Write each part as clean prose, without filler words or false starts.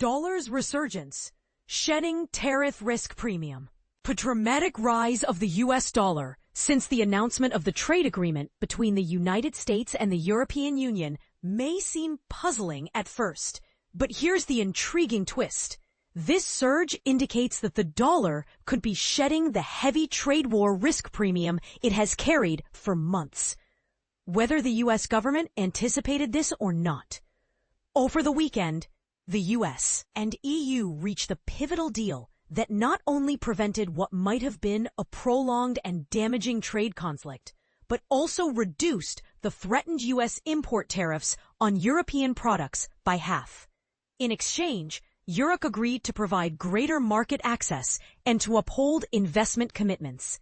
Dollar's resurgence, shedding tariff risk premium. A dramatic rise of the US dollar since the announcement of the trade agreement between the United States and the European Union may seem puzzling at first, but here's the intriguing twist. This surge indicates that the dollar could be shedding the heavy trade war risk premium it has carried for months, whether the US government anticipated this or not. Over the weekend, the US and EU reached a pivotal deal that not only prevented what might have been a prolonged and damaging trade conflict, but also reduced the threatened US import tariffs on European products by half. In exchange, Europe agreed to provide greater market access and to uphold investment commitments.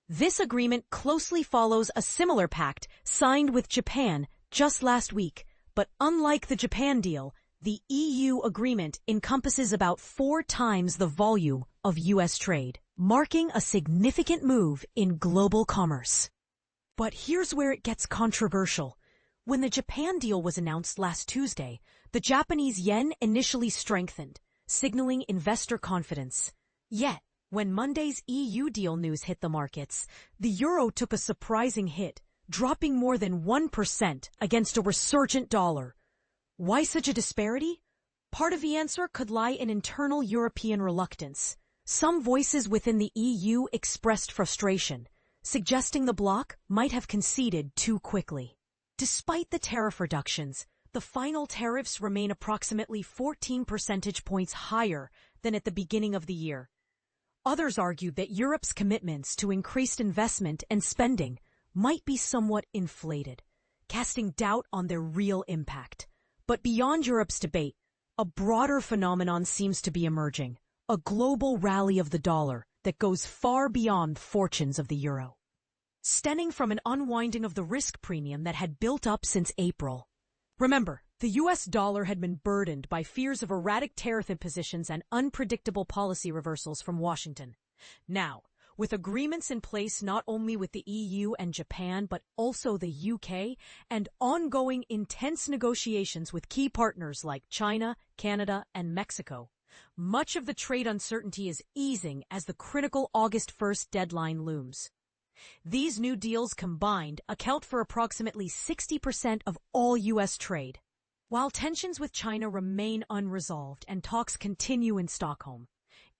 This agreement closely follows a similar pact signed with Japan just last week, but unlike the Japan deal, the EU agreement encompasses about 4 times the volume of US trade, marking a significant move in global commerce. But here's where it gets controversial. When the Japan deal was announced last Tuesday, the Japanese yen initially strengthened, signaling investor confidence. Yet, when Monday's EU deal news hit the markets, the euro took a surprising hit, dropping more than 1% against a resurgent dollar. Why such a disparity? Part of the answer could lie in internal European reluctance. Some voices within the EU expressed frustration, suggesting the bloc might have conceded too quickly. Despite the tariff reductions, the final tariffs remain approximately 14 percentage points higher than at the beginning of the year. Others argued that Europe's commitments to increased investment and spending might be somewhat inflated, casting doubt on their real impact. But beyond Europe's debate, a broader phenomenon seems to be emerging, a global rally of the dollar that goes far beyond fortunes of the euro. Stemming from an unwinding of the risk premium that had built up since April. Remember, the US dollar had been burdened by fears of erratic tariff impositions and unpredictable policy reversals from Washington. Now, with agreements in place not only with the EU and Japan but also the UK, and ongoing intense negotiations with key partners like China, Canada, and Mexico, much of the trade uncertainty is easing as the critical August 1st deadline looms. These new deals combined account for approximately 60% of all U.S. trade. While tensions with China remain unresolved and talks continue in Stockholm,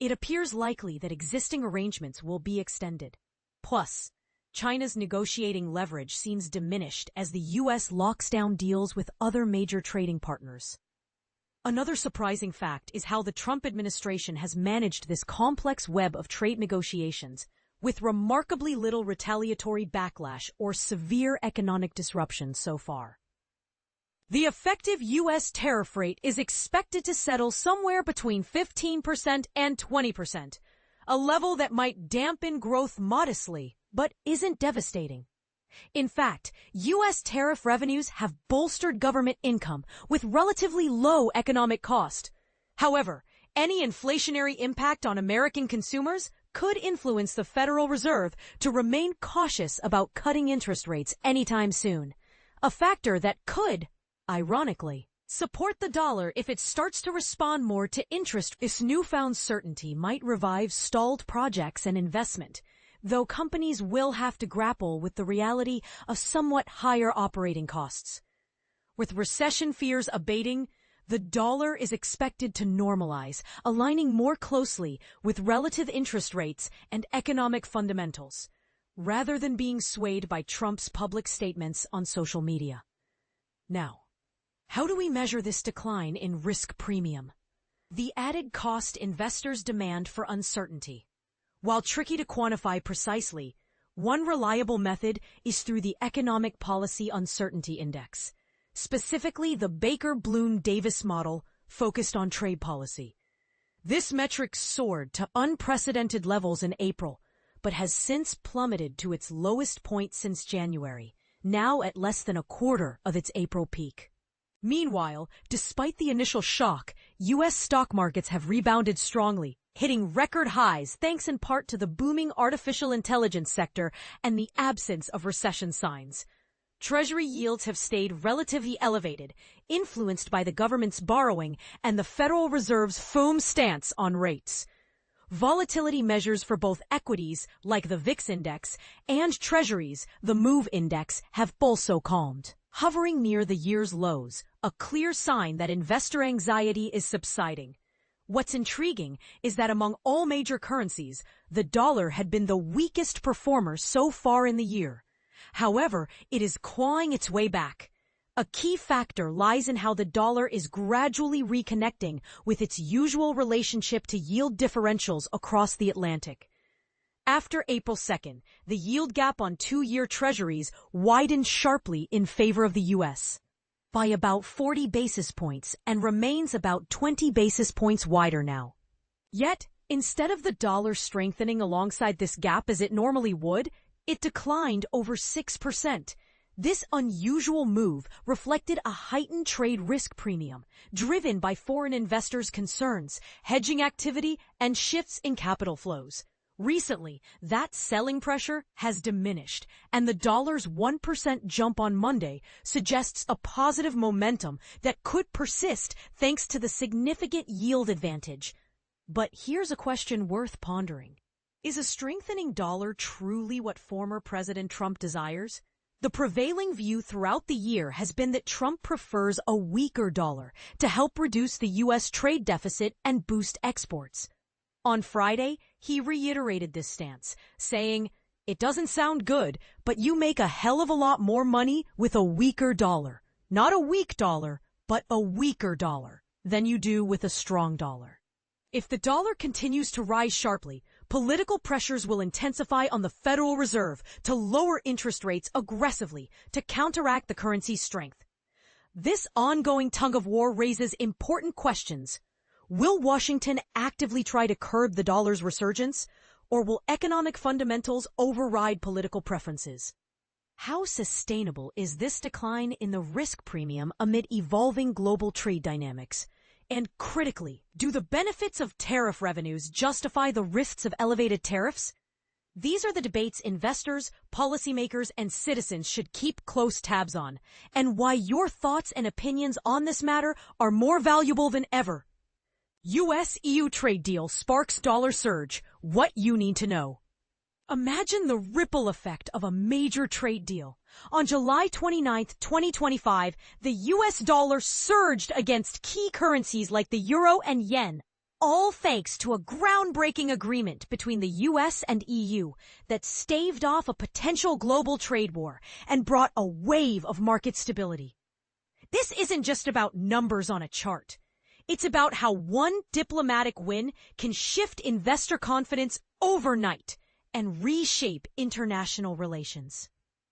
it appears likely that existing arrangements will be extended. Plus, China's negotiating leverage seems diminished as the U.S. locks down deals with other major trading partners. Another surprising fact is how the Trump administration has managed this complex web of trade negotiations with remarkably little retaliatory backlash or severe economic disruption so far. The effective U.S. tariff rate is expected to settle somewhere between 15% and 20%, a level that might dampen growth modestly, but isn't devastating. In fact, U.S. tariff revenues have bolstered government income with relatively low economic cost. However, any inflationary impact on American consumers could influence the Federal Reserve to remain cautious about cutting interest rates anytime soon, a factor that could, ironically, support the dollar if it starts to respond more to interest. This newfound certainty might revive stalled projects and investment, though companies will have to grapple with the reality of somewhat higher operating costs. With recession fears abating, the dollar is expected to normalize, aligning more closely with relative interest rates and economic fundamentals, rather than being swayed by Trump's public statements on social media. Now, how do we measure this decline in risk premium? The added cost investors demand for uncertainty. While tricky to quantify precisely, one reliable method is through the Economic Policy Uncertainty Index, specifically the Baker-Bloom-Davis model focused on trade policy. This metric soared to unprecedented levels in April, but has since plummeted to its lowest point since January, now at less than a quarter of its April peak. Meanwhile, despite the initial shock, U.S. stock markets have rebounded strongly, hitting record highs thanks in part to the booming artificial intelligence sector and the absence of recession signs. Treasury yields have stayed relatively elevated, influenced by the government's borrowing and the Federal Reserve's firm stance on rates. Volatility measures for both equities, like the VIX index, and treasuries, the MOVE index, have also calmed, hovering near the year's lows, a clear sign that investor anxiety is subsiding. What's intriguing is that among all major currencies, the dollar had been the weakest performer so far in the year. However, it is clawing its way back. A key factor lies in how the dollar is gradually reconnecting with its usual relationship to yield differentials across the Atlantic. After April 2nd, the yield gap on two-year treasuries widened sharply in favor of the U.S. by about 40 basis points and remains about 20 basis points wider now. Yet, instead of the dollar strengthening alongside this gap as it normally would, it declined over 6%. This unusual move reflected a heightened trade risk premium, driven by foreign investors' concerns, hedging activity, and shifts in capital flows. Recently, that selling pressure has diminished, and the dollar's 1% jump on Monday suggests a positive momentum that could persist thanks to the significant yield advantage. But here's a question worth pondering. Is a strengthening dollar truly what former President Trump desires? The prevailing view throughout the year has been that Trump prefers a weaker dollar to help reduce the U.S. trade deficit and boost exports. On Friday, he reiterated this stance, saying, "It doesn't sound good, but you make a hell of a lot more money with a weaker dollar. Not a weak dollar, but a weaker dollar than you do with a strong dollar." If the dollar continues to rise sharply, political pressures will intensify on the Federal Reserve to lower interest rates aggressively to counteract the currency's strength. This ongoing tug-of-war raises important questions. Will Washington actively try to curb the dollar's resurgence, or will economic fundamentals override political preferences? How sustainable is this decline in the risk premium amid evolving global trade dynamics? And critically, do the benefits of tariff revenues justify the risks of elevated tariffs? These are the debates investors, policymakers, and citizens should keep close tabs on, and why your thoughts and opinions on this matter are more valuable than ever. U.S.-EU trade deal sparks dollar surge. What you need to know. Imagine the ripple effect of a major trade deal. On July 29, 2025, the U.S. dollar surged against key currencies like the euro and yen, all thanks to a groundbreaking agreement between the U.S. and EU that staved off a potential global trade war and brought a wave of market stability. This isn't just about numbers on a chart. It's about how one diplomatic win can shift investor confidence overnight and reshape international relations.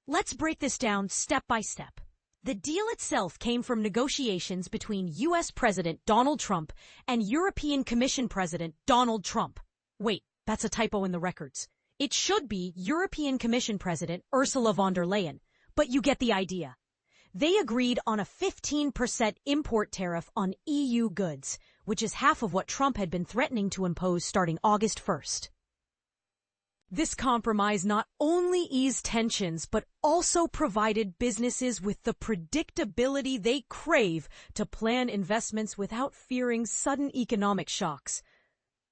Let's break this down step by step. The deal itself came from negotiations between U.S. President Donald Trump and European Commission President Donald Trump. Wait, that's a typo in the records. It should be European Commission President Ursula von der Leyen, but you get the idea. They agreed on a 15% import tariff on EU goods, which is half of what Trump had been threatening to impose starting August 1st. This compromise not only eased tensions, but also provided businesses with the predictability they crave to plan investments without fearing sudden economic shocks.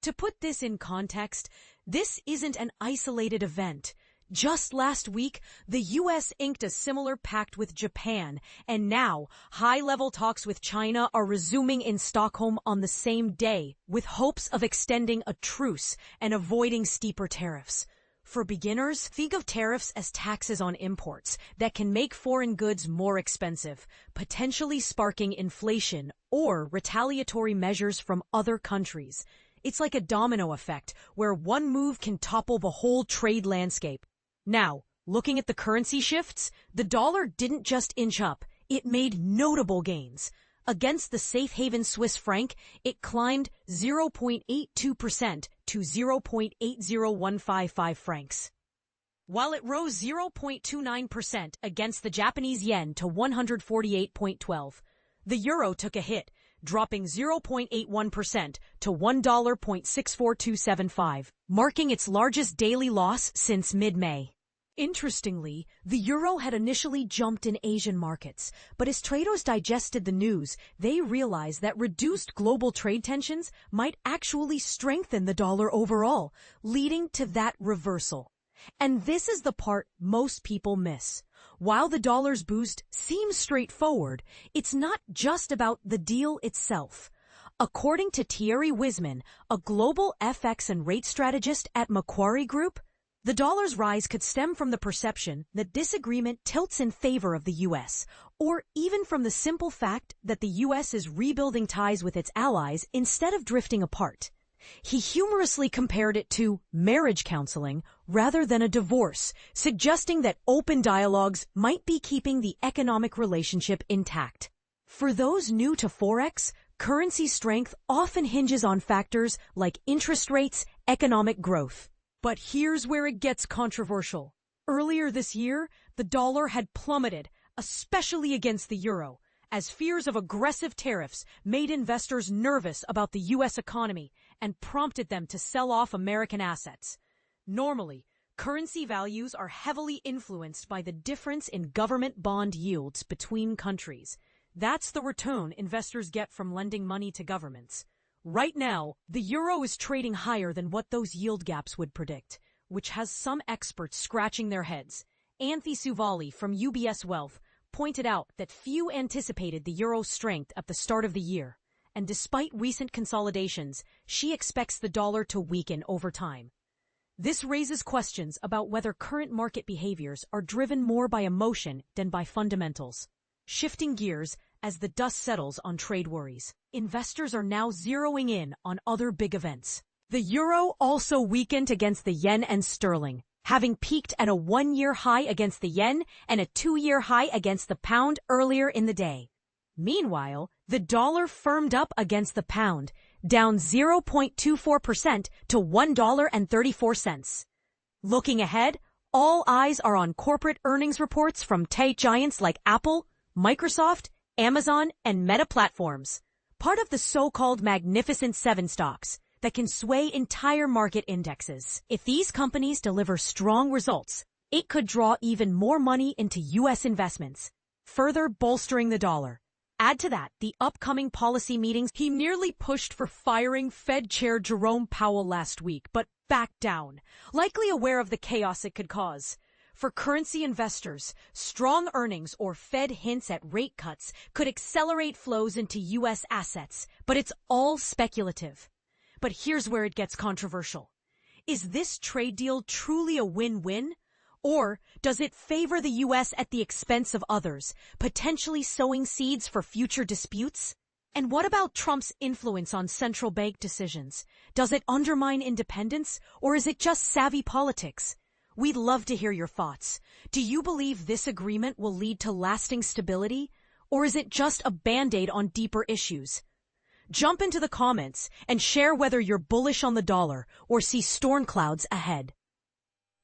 To put this in context, this isn't an isolated event. Just last week, the U.S. inked a similar pact with Japan, and now high-level talks with China are resuming in Stockholm on the same day, with hopes of extending a truce and avoiding steeper tariffs. For beginners, think of tariffs as taxes on imports that can make foreign goods more expensive, potentially sparking inflation or retaliatory measures from other countries. It's like a domino effect, where one move can topple the whole trade landscape. Now, looking at the currency shifts, the dollar didn't just inch up, it made notable gains. Against the safe haven Swiss franc, it climbed 0.82% to 0.80155 francs. While it rose 0.29% against the Japanese yen to 148.12. The euro took a hit, dropping 0.81% to $1.6427.5, marking its largest daily loss since mid-May. Interestingly, the euro had initially jumped in Asian markets, but as traders digested the news, they realized that reduced global trade tensions might actually strengthen the dollar overall, leading to that reversal. And this is the part most people miss. While the dollar's boost seems straightforward, it's not just about the deal itself. According to Thierry Wisman, a global FX and rate strategist at Macquarie Group, the dollar's rise could stem from the perception that this agreement tilts in favor of the U.S., or even from the simple fact that the U.S. is rebuilding ties with its allies instead of drifting apart. He humorously compared it to marriage counseling rather than a divorce, suggesting that open dialogues might be keeping the economic relationship intact. For those new to Forex, currency strength often hinges on factors like interest rates, economic growth. But here's where it gets controversial. Earlier this year, the dollar had plummeted, especially against the euro, as fears of aggressive tariffs made investors nervous about the U.S. economy and prompted them to sell off American assets. Normally, currency values are heavily influenced by the difference in government bond yields between countries. That's the return investors get from lending money to governments. Right now, the euro is trading higher than what those yield gaps would predict, which has some experts scratching their heads. Anthi Suvali from UBS Wealth pointed out that few anticipated the euro's strength at the start of the year, and despite recent consolidations, she expects the dollar to weaken over time. This raises questions about whether current market behaviors are driven more by emotion than by fundamentals. Shifting gears, as the dust settles on trade worries, investors are now zeroing in on other big events. The euro also weakened against the yen and sterling, having peaked at a one-year high against the yen and a two-year high against the pound earlier in the day. Meanwhile, the dollar firmed up against the pound, down 0.24% to $1.34. Looking ahead, all eyes are on corporate earnings reports from tech giants like Apple, Microsoft, Amazon, and Meta platforms, part of the so-called Magnificent Seven stocks that can sway entire market indexes. If these companies deliver strong results, it could draw even more money into U.S. investments, further bolstering the dollar. Add to that the upcoming policy meetings. He nearly pushed for firing Fed Chair Jerome Powell last week, but backed down, likely aware of the chaos it could cause. For currency investors, strong earnings or Fed hints at rate cuts could accelerate flows into U.S. assets, but it's all speculative. But here's where it gets controversial. Is this trade deal truly a win-win? Or does it favor the U.S. at the expense of others, potentially sowing seeds for future disputes? And what about Trump's influence on central bank decisions? Does it undermine independence, or is it just savvy politics? We'd love to hear your thoughts. Do you believe this agreement will lead to lasting stability, or is it just a band-aid on deeper issues? Jump into the comments and share whether you're bullish on the dollar or see storm clouds ahead.